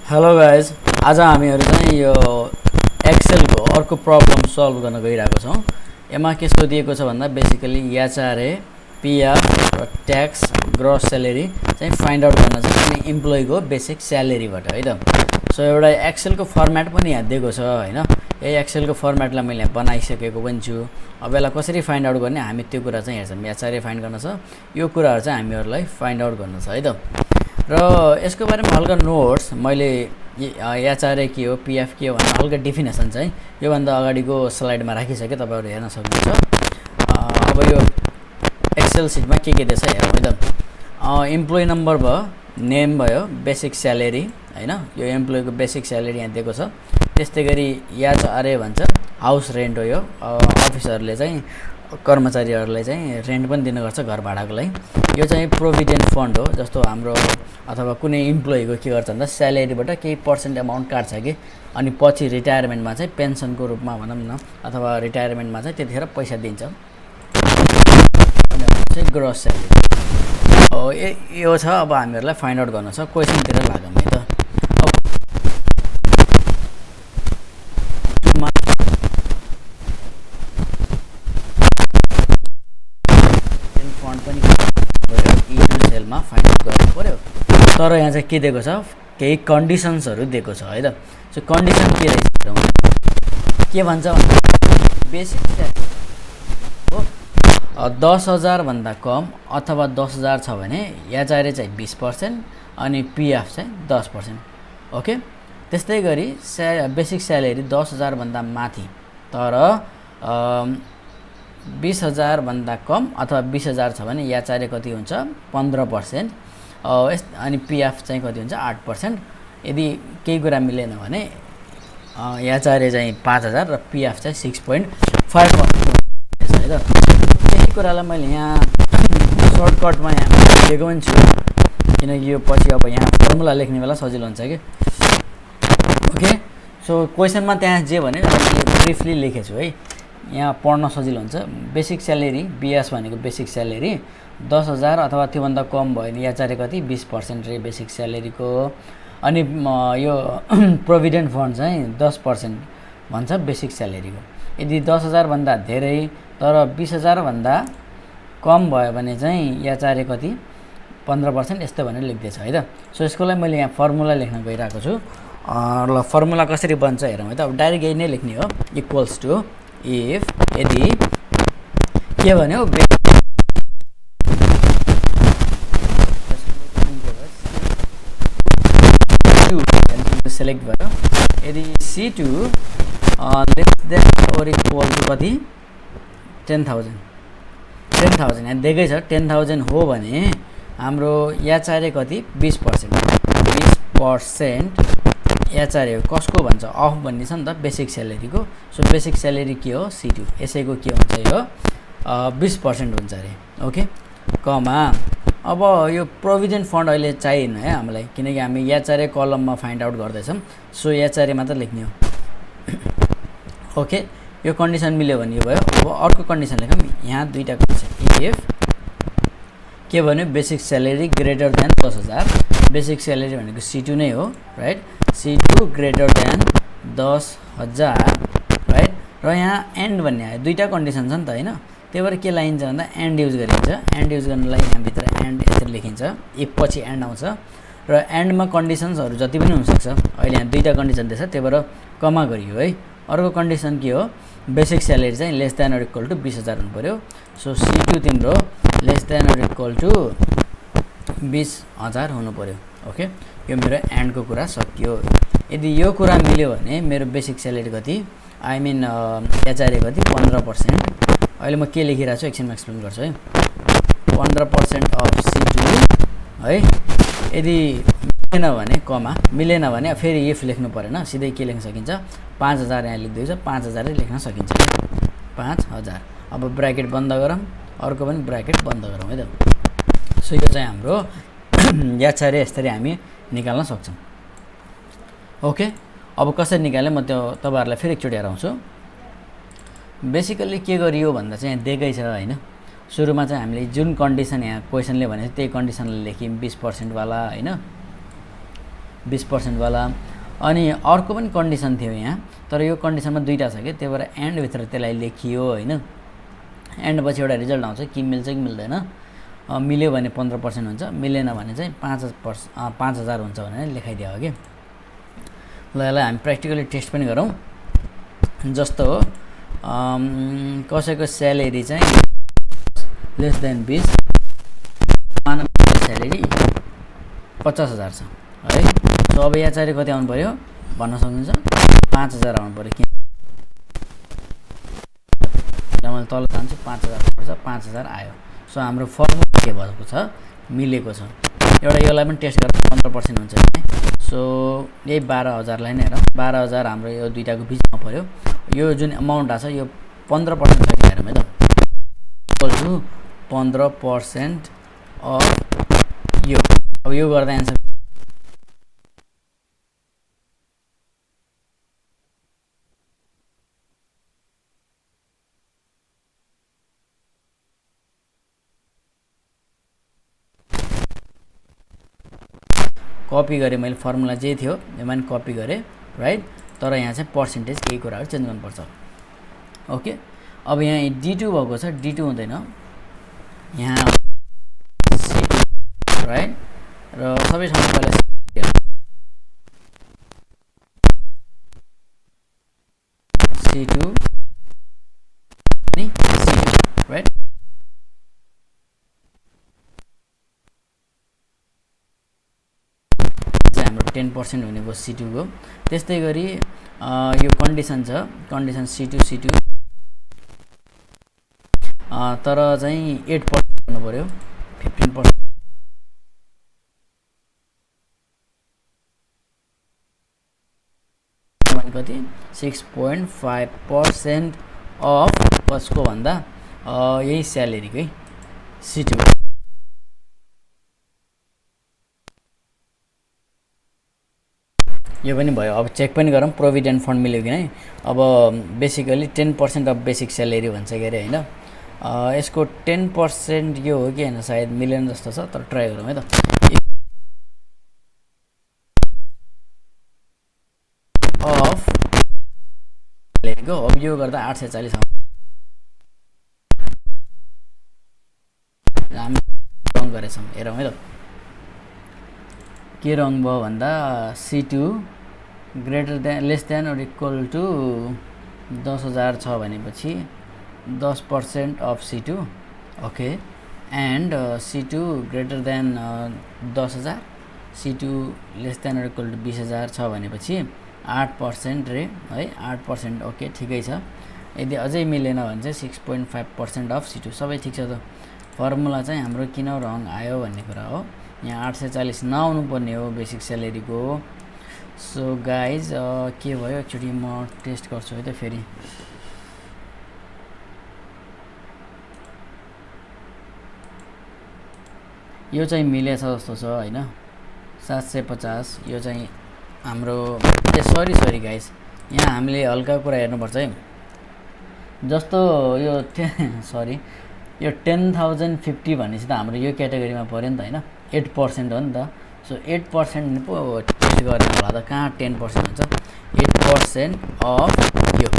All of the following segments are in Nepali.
हेलो गाइज, आज हामीहरू चाहिँ यो एक्सेलको अर्को प्रब्लम सल्भ गर्न गइरहेको छौँ। यसमा के सोधिएको छ भन्दा बेसिकली HRA, पिएफ र ट्याक्स, ग्रस स्यालेरी चाहिँ फाइन्ड आउट गर्न छ अनि इम्प्लोइको बेसिक स्यालेरीबाट है त। सो एउटा एक्सेलको फर्मेट पनि यहाँ दिएको छ हैन। यही एक्सेलको फर्मेटलाई मैले यहाँ बनाइसकेको पनि छु। अब यसलाई कसरी फाइन्ड आउट गर्ने हामी त्यो कुरा चाहिँ हेर्छौँ। HRA फाइन्ड गर्न छ, यो कुराहरू चाहिँ हामीहरूलाई फाइन्ड आउट गर्न छ है त। र यसको बारेमा हल्का नोट्स मैले HRA के हो, पिएफ के हो भन्ने हल्का डेफिनेसन चाहिँ योभन्दा अगाडिको स्लाइडमा राखिसकेँ, तपाईँहरू हेर्न सक्नुहुन्छ। अब यो एक्सेल सिटमा के दिएछ हेरौँ है त। इम्प्लोइ नम्बर भयो, नेम भयो, बेसिक स्यालेरी हैन, यो इम्प्लोइको बेसिक स्यालेरी यहाँ दिएको छ। त्यस्तै गरी HRA भन्छ हाउस रेन्ट हो, यो अफिसरले चाहिँ कर्मचारीहरूलाई चाहिँ रेन्ट पनि दिने गर्छ घर भाडाको लागि। यो चाहिँ प्रोभिडेन्ट फन्ड हो, जस्तो हाम्रो अथवा कुनै इम्प्लोइको के गर्छ भन्दा स्यालेरीबाट केही पर्सेन्ट अमाउन्ट काट्छ कि अनि पछि रिटायरमेन्टमा चाहिँ पेन्सनको रूपमा भनौँ न अथवा रिटायरमेन्टमा चाहिँ त्यतिखेर पैसा दिन्छ। चाहिँ ग्रस स्यालेरी यो छ। अब हामीहरूलाई फाइन्ड आउट गर्न छ, क्वेसनतिर लागौँ है त। फन्ड पनि पऱ्यो, सेलमा फाइन्ड आउट गर्नु पऱ्यो। तर यहाँ चाहिँ के दिएको छ, केही कन्डिसन्सहरू दिएको छ है त। सो कन्डिसन के रहेछ के भन्छ भन्दा बेसिक स्यालेरी हो 10,000 भन्दा कम अथवा 10,000 छ भने HRA चाहिँ 20% अनि पिएफ चाहिँ 10%। ओके, त्यस्तै गरी बेसिक स्यालेरी 10,000 भन्दा माथि तर 20,000 भन्दा कम अथवा 20,000 छ भने HRA कति हुन्छ 15%, अनि पिएफ चाहिँ कति हुन्छ 8%। यदि केही कुरा मिलेन भने HRA चाहिँ 5,000 र पिएफ चाहिँ 6.5% है त। त्यही कुरालाई मैले यहाँ सर्टकटमा यहाँ लेखेको पनि छु, किनकि यो पछि अब यहाँ फर्मुला लेख्ने बेला सजिलो हुन्छ कि। ओके, सो क्वेसनमा त्यहाँ जे भने ब्रिफली लेखेको छु है, यहाँ पढ्न सजिलो हुन्छ। बेसिक स्यालेरी बिएस भनेको बेसिक स्यालेरी 10,000 अथवा त्योभन्दा कम भयो भने HRA कति 20% रे बेसिक स्यालेरीको, अनि यो प्रोभिडेन्ट फन्ड चाहिँ 10% भन्छ बेसिक स्यालेरीको। यदि 10,000 भन्दा धेरै तर 20,000 भन्दा कम भयो भने चाहिँ HRA कति 15% यस्तो भनेर लेख्दैछ है त। सो यसको लागि मैले यहाँ फर्मुला लेख्न गइरहेको छु। ल फर्मुला कसरी बन्छ हेरौँ है त। अब डाइरेक्ट यही नै लेख्ने हो, इक्वल्स टु इफ यदि के भन्यो सेलेक्ट भयो, यदि C2 लेस देन और इक्वल टु कति 10,000 यहाँ दिएकै छ 10,000 हो भने हाम्रो HRA कति 20% HRA हो कसको भन्छ अफ भन्ने छ नि त बेसिक स्यालेरीको। सो बेसिक स्यालेरी के हो C2, यसैको के हुन्छ यो 20% हुन्छ अरे। ओके, कमा अब यो प्रोभिडेन्ट फन्ड अहिले चाहिएन है हामीलाई, किनकि हामी HRA कलममा फाइन्ड आउट गर्दैछौँ। सो HRA मात्र लेख्ने हो। ओके, यो कन्डिसन मिल्यो भने यो भयो। अब अर्को कन्डिसन लेखौँ, यहाँ दुईवटा कन्डिसन। इफ के भन्यो basic salary greater than 10,000, basic salary भनेको C2 नै हो right, C2 greater than 10,000 right. र यहाँ एन्ड भन्ने आयो, दुईवटा कन्डिसन छ नि त होइन, त्यही भएर के लाइन्छ भन्दा एन्ड युज गरिन्छ। एन्ड युज गर्नलाई यहाँभित्र एन्ड यसरी लेखिन्छ, इफ पछि एन्ड आउँछ र एन्डमा कन्डिसन्सहरू जति पनि हुनसक्छ। अहिले यहाँ दुईवटा कन्डिसन दिएछ त्यही भएर कमा गरियो है। अर्को कन्डिसन के हो बेसिक स्यालेरी चाहिँ less than or equal to 20,000 हुनु पऱ्यो। सो C2 तिम्रो less than or equal to 20,000 हुनु पऱ्यो। ओके, यो मेरो एन्डको कुरा सकियो। यदि यो कुरा मिल्यो भने मेरो बेसिक स्यालेरी कति आई मिन HRA कति 15%। अहिले म के लेखिरहेको छु एकछिनमा एक्सप्लेन गर्छु है। 15% अफ C2 है। यदि मिलेन भने कमा, मिलेन भने फेरि इफ लेख्नु परेन, सिधै के लेख्न सकिन्छ 5,000 यहाँ लेख्दैछ, 5,000 लेख्न सकिन्छ 5,000। अब ब्राकेट बन्द गरौँ, अर्को पनि ब्राकेट बन्द गरौँ है त। सो यो चाहिँ हाम्रो HRA यसरी हामी निकाल्न सक्छौँ। ओके, अब कसरी निकाल्ने म त्यो तपाईँहरूलाई फेरि एकचोटि हेराउँछु। बेसिकल्ली के गरियो भन्दा चाहिँ यहाँ दिएकै छ होइन, सुरुमा चाहिँ हामीले जुन कन्डिसन यहाँ क्वेसनले भनेको त्यही कन्डिसनले लेख्यौँ 20% वाला हैन। 20% वाला। अनि अर्को पनि कन्डिसन थियो यहाँ, तर यो कन्डिसनमा दुईटा छ के, त्यही भएर एन्ड भित्र त्यसलाई लेखियो हैन। एन्ड पछि एउटा रिजल्ट आउँछ कि मिल्छ कि मिल्दैन। मिल्यो भने 15% हुन्छ, मिलेन भने चाहिँ 5000 हुन्छ भनेर लेखाइदियो हो के। ल यसलाई हामी प्र्याक्टिकली टेस्ट पनि गरौँ। जस्तो हो कसैको स्यालेरी चाहिँ लेस देन 20, स्यालेरी 50,000 छ है। सो अब यहाँ चाहिँ कति आउनु पर्यो भन्न सक्नुहुन्छ, 5000 आउनु पर्यो। किन मैले तल जान्छु 5000 पर्छ, 5000 आयो। सो हाम्रो फर्मुला के भएको छ, मिलेको छ। एउटा यसलाई पनि टेस्ट गर्दा 15% हुन्छ नि। सो यही 12000 नै हेरौँ, 12000 हाम्रो यो दुईटाको बिचमा पर्यो। यो जुन अमाउन्ट आछ यो 15% छ कि हेरौँ है त, इक्वल टु 15% अफ यो। अब यो गर्दा एन्सर कपी गरेँ मैले, फर्मुला जे थियो यसमा नि कपी गरेँ राइट। तर यहाँ चाहिँ पर्सेन्टेज केही कुराहरू चेन्ज गर्नुपर्छ। ओके, अब यहाँ D2 भएको छ, D2 हुँदैन यहाँ C2 राइट। र सबै ठाउँमा पहिला C2 अनि C2 राइट। हाम्रो 10% हुने भयो C2 को। त्यस्तै गरी यो कन्डिसन छ, कन्डिसन C2 तर चाहिँ 8% हुनु पर्यो, 15% कति 6.5% अफ कसको भन्दा यही स्यालेरीकै C2। यो पनि भयो। अब चेक पनि गरौँ प्रोभिडेन्ट फन्ड मिल्यो कि नै। अब बेसिकली 10% अफ बेसिक स्यालेरी भन्छ के अरे हैन। यसको 10% यो हो कि हैन, सायद मिलेन जस्तो छ, तर ट्राई गरौँ है त। अफ स्यालेरीको अब यो गर्दा 840 आउँछ। हामी रङ गरेछौँ, हेरौँ है त के रङ भयो भन्दा C2 greater than less than or equal to 10,000 छ भनेपछि 10% of C2 okay. And C2 greater than 10,000, C2 less than or equal to 20,000 छ भनेपछि 8% रे है, 8% ओके ठिकै छ। यदि अझै मिलेन भने चाहिँ 6.5% अफ C2, सबै ठिक छ त। फर्मुला चाहिँ हाम्रो किन रङ आयो भन्ने कुरा हो। यहाँ 840 नआउनु पर्ने हो बेसिक स्यालेरीको। सो गाइज के भयो एकचोटि म टेस्ट गर्छु है त फेरि। यो चाहिँ मिलेछ जस्तो छ हैन, 750। यो चाहिँ हाम्रो सरी गाइज, यहाँ हामीले हल्का कुरा हेर्नुपर्छ है। जस्तो यो सरी यो 10,050 भनेपछि त हाम्रो यो क्याटेगोरीमा पर्यो नि त हैन, 8% हो नि त। सो 8% पो टेस्ट गर्ने होला त, कहाँ 10% हुन्छ। 8% अफ यो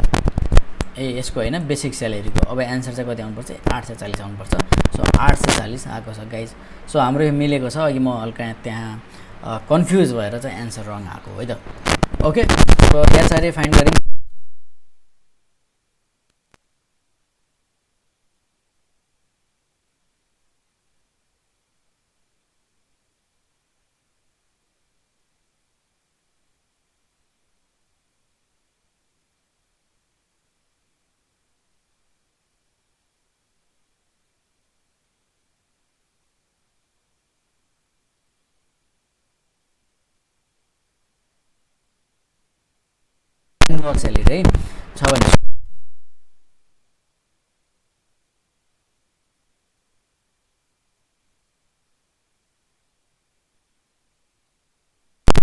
यसको हैन बेसिक स्यालेरीको। अब एन्सर चाहिँ कति आउनुपर्छ, 840 आउनुपर्छ। सो 840 आएको छ गाइज। सो हाम्रो यो मिलेको छ। अघि म हल्का त्यहाँ कन्फ्युज भएर चाहिँ एन्सर रङ आएको है त। ओके, सो HRA फाइन्ड गऱ्यौँ। स्यालेरी है छ भने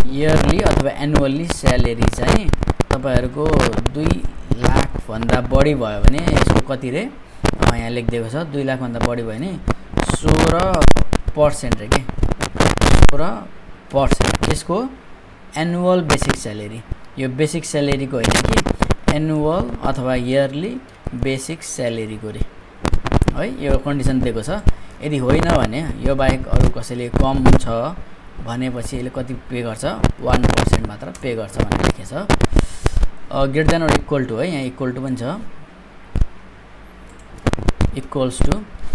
इयरली अथवा एनुअली स्यालेरी चाहिँ तपाईहरुको 2 लाख भन्दा बढी भयो भने यसको कति रे यहाँ लेखिदिएको छ। 2 लाख भन्दा बढी भयो भने 16% रे के 16% यसको एनुअल बेसिक स्यालेरी, यो बेसिक स्यालेरीको होइन कि एनुअल अथवा इयरली बेसिक स्यालेरीको रे है, यो कन्डिसन दिएको छ। यदि होइन भने यो बाहेक अरू कसैले कम छ भनेपछि यसले कति पे गर्छ 1% मात्र पे गर्छ भनेर लेखेछ। Greater than or equal to है, यहाँ इक्वल टु पनि छ, इक्वल्स टु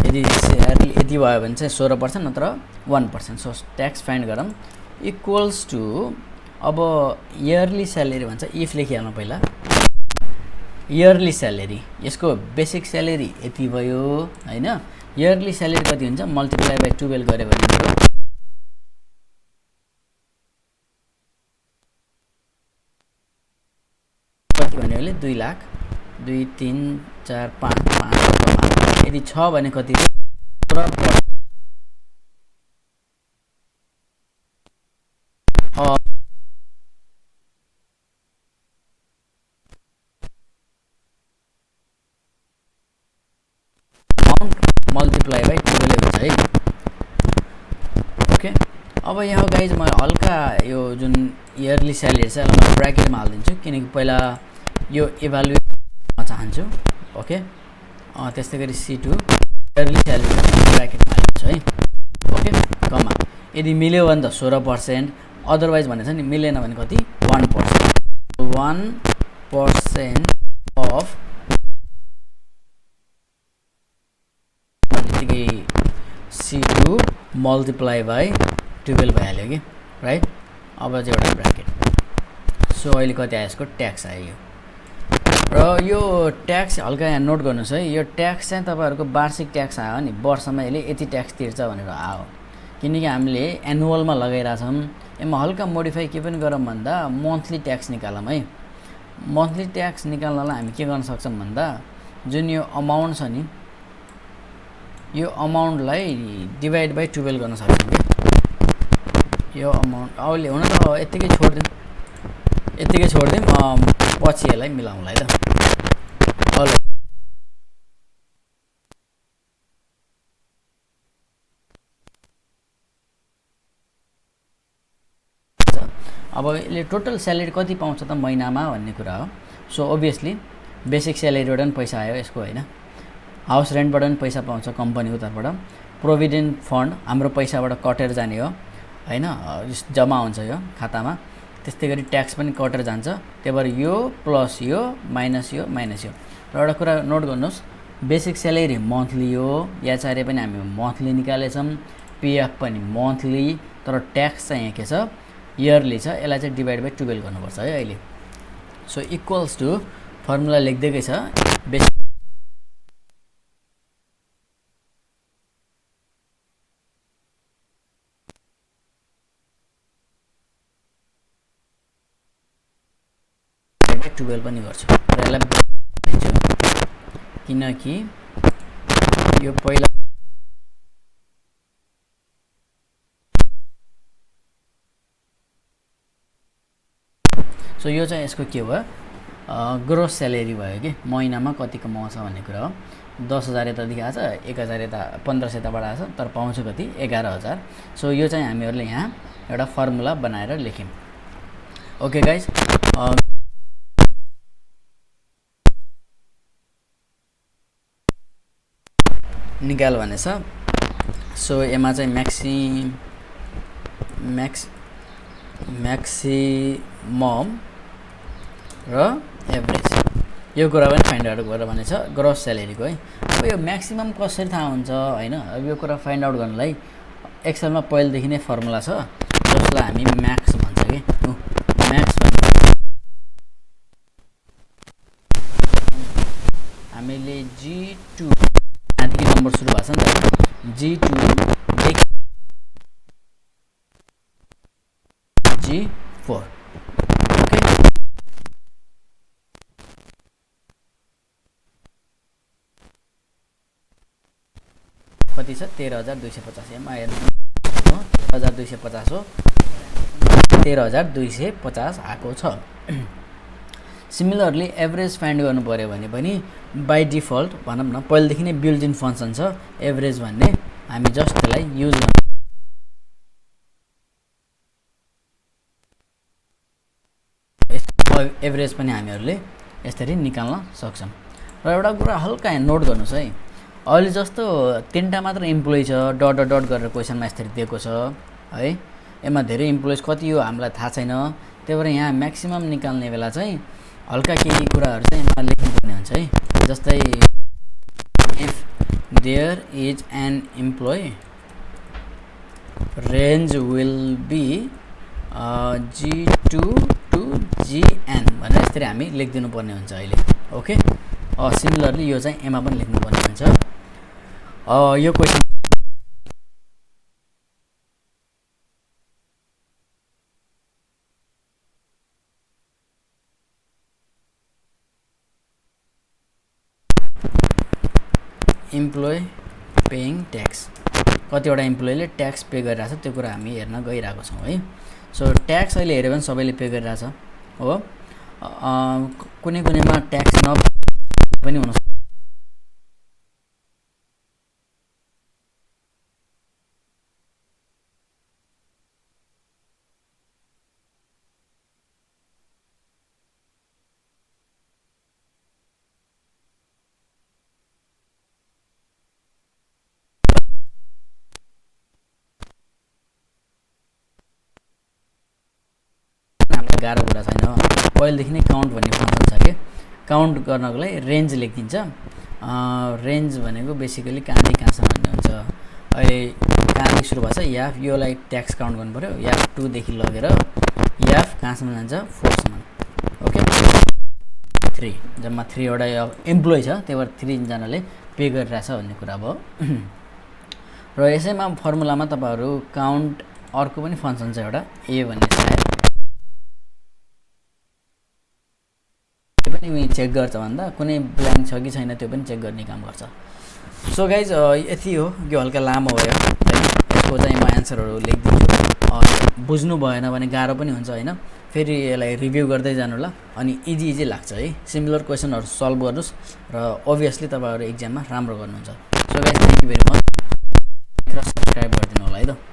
यदि यति भयो भने चाहिँ 16% नत्र 1%। सो ट्याक्स फाइन्ड गरौँ इक्वल्स टु, अब इयरली स्यालेरी भन्छ, इफ लेखिहाल्नु पहिला इयरली स्यालेरी, यसको बेसिक स्यालेरी यति भयो हैन, इयरली स्यालेरी कति हुन्छ मल्टिप्लाई बाइ 12 गरे भने कति भन्यो भने 2 लाख 2 3 4 5 5 यदि छ भने कति मल्टिप्लाई बाइ 12 हुन्छ है। ओके, अब यहाँ गाइज म हल्का यो जुन इयरली स्यालेरी छ यसलाई म ब्र्याकेटमा हालिदिन्छु किनकि पहिला यो इभ्यालुएट गर्न चाहन्छु। ओके, त्यस्तै गरी C2 इयरली स्यालेरी ब्र्याकेटमा हालिदिन्छु है। ओके, कमा यदि मिल्यो भने त 16%, अदरवाइज भने छ नि मिलेन भने कति 1%, 1% अफ C2 मल्टिप्लाई बाई 12 भइहाल्यो कि राइट। अब चाहिँ एउटा ब्र्याकेट। सो अहिले कति आयो यसको ट्याक्स आयो, र यो ट्याक्स हल्का यहाँ नोट गर्नुहोस् है, यो ट्याक्स चाहिँ तपाईँहरूको वार्षिक ट्याक्स आयो नि, वर्षमा यसले यति ट्याक्स तिर्छ भनेर आयो, किनकि हामीले एनुअलमा लगाइरहेछौँ। यसमा हल्का मोडिफाई के पनि गरौँ भन्दा मन्थली ट्याक्स निकालौँ है। मन्थली ट्याक्स निकाल्नलाई हामी के गर्न सक्छौँ भन्दा जुन यो अमाउन्ट छ नि यो अमाउन्टलाई डिभाइड बाइ 12 गर्न सक्छौँ कि यो अमाउन्ट अहिले हुन त यत्तिकै छोडिदिउँ, पछि यसलाई मिलाउँला है त। अब यसले टोटल स्यालेरी कति पाउँछ त महिनामा भन्ने कुरा हो। सो ओभियसली बेसिक स्यालेरीबाट पनि पैसा आयो यसको होइन, हाउस रेन्टबाट पनि पैसा पाउँछ कम्पनीको तर्फबाट, प्रोभिडेन्ट फन्ड हाम्रो पैसाबाट कटेर जाने हो हैन, जम्मा हुन्छ यो खातामा, त्यस्तै गरी ट्याक्स पनि कटेर जान्छ। त्यही भएर यो प्लस यो माइनस यो माइनस यो। र एउटा कुरा नोट गर्नुहोस्, बेसिक स्यालेरी मन्थली हो, HRA पनि हामी मन्थली निकालेछौँ, पिएफ पनि मन्थली, तर ट्याक्स चाहिँ यहाँ के छ इयरली छ, यसलाई चाहिँ डिभाइड बाइ 12 गर्नुपर्छ है अहिले। सो इक्वल्स टु फर्मुला लेख्दैकै छ, बेसिक बाइ 12 पनि गर्छु र यसलाई किनकि यो पहिला सो यो चाहिँ यसको के भयो ग्रोस स्यालेरी भयो कि महिनामा कति कमाउँछ भन्ने कुरा हो। 10,000 यता देखाएको छ, 1,000 यता 1,500 यताबाट आएको छ, तर पाउँछ कति 11,000। सो यो चाहिँ हामीहरूले यहाँ एउटा फर्मुला बनाएर लेख्यौँ। ओके गाइज, निकाल भनेछ। सो यसमा चाहिँ म्याक्सिमम र एभरेज यो कुरा पनि फाइन्ड आउट गरेर भनेछ ग्रोस स्यालेरीको है। अब यो म्याक्सिमम कसरी थाहा हुन्छ हैन, अब यो कुरा फाइन्ड आउट गर्नलाई एक्सेलमा पहिलेदेखि नै फर्मुला छ जसलाई हामी म्याक्स भन्छ कि म्याक्स हामीले G2 यहाँदेखि नम्बर सुरु भएको छ नि त, G2 G4 कति छ 13,250 एमा हेर्नु 13,250 हो, 13,250 आएको छ। सिमिलरली एभरेज फाइन्ड गर्नु पर्यो भने पनि बाइ डिफल्ट भनौँ न पहिलेदेखि नै बिल्ट इन फङ्सन छ एभरेज भन्ने, हामी जस्ट त्यसलाई युज एभरेज पनि हामीहरूले यसरी निकाल्न सक्छौँ। र एउटा कुरा हल्का नोट गर्नुहोस् है, अहिले जस्तो 3टा मात्र इम्प्लोइ छ, डट डट डट गरेर क्वेसनमा यसरी दिएको छ है। यसमा धेरै इम्प्लोइज कति हो हामीलाई थाहा छैन, त्यही भएर यहाँ म्याक्सिमम निकाल्ने बेला चाहिँ हल्का केही कुराहरू चाहिँ यसमा लेख्नुपर्ने हुन्छ है। जस्तै if there is an employee range will be G2 to GN भनेर यसरी हामी लेखिदिनु पर्ने हुन्छ अहिले। ओके, सिमिलरली यो चाहिँ एमा पनि लेख्नुपर्ने हुन्छ। यो क्वेसन इम्प्लोइ पेइङ ट्याक्स, कतिवटा इम्प्लोइले ट्याक्स पे गरिरहेछ त्यो कुरा हामी हेर्न गइरहेको छौँ है। सो ट्याक्स अहिले हेऱ्यो भने सबैले पे गरिरहेछ हो, कुनै कुनैमा ट्याक्स न पनि हुन गाह्रो कुरा छैन। पहिलेदेखि नै काउन्ट भन्ने फङ्सन छ कि काउन्ट गर्नको लागि रेन्ज लेखिदिन्छ। रेन्ज भनेको बेसिकली कहाँदेखि कहाँसम्म भन्ने हुन्छ। अहिले कहाँदेखि सुरु भएको छ याफ, योलाई ट्याक्स काउन्ट गर्नु पऱ्यो, याफ 2 देखि लगेर याफ कहाँसम्म जान्छ 4 सम्म। ओके, 3 जम्मा 3 वटा इम्प्लोइ छ, त्यही भएर 3 जनाले पे गरिरहेछ भन्ने कुरा भयो। र यसैमा फर्मुलामा तपाईँहरू काउन्ट अर्को पनि फङ्सन छ एउटा ए भन्ने छ, पनि चेक गर्छ भन्दा कुनै ब्ल्याङ्क छ कि छैन त्यो पनि चेक गर्ने काम गर्छ। सो गाइज यति हो, यो हल्का लामो भयो, यसको चाहिँ म एन्सरहरू लेखिदिन्छु। बुझ्नु भएन भने गाह्रो पनि हुन्छ होइन, फेरि यसलाई रिभ्यू गर्दै जानु होला, अनि इजी लाग्छ है। सिमिलर क्वेसनहरू सल्भ गर्नुहोस् र अभियसली तपाईँहरू एक्जाममा राम्रो गर्नुहुन्छ। So guys thank you very much, र सब्सक्राइब गरिदिनु होला है त।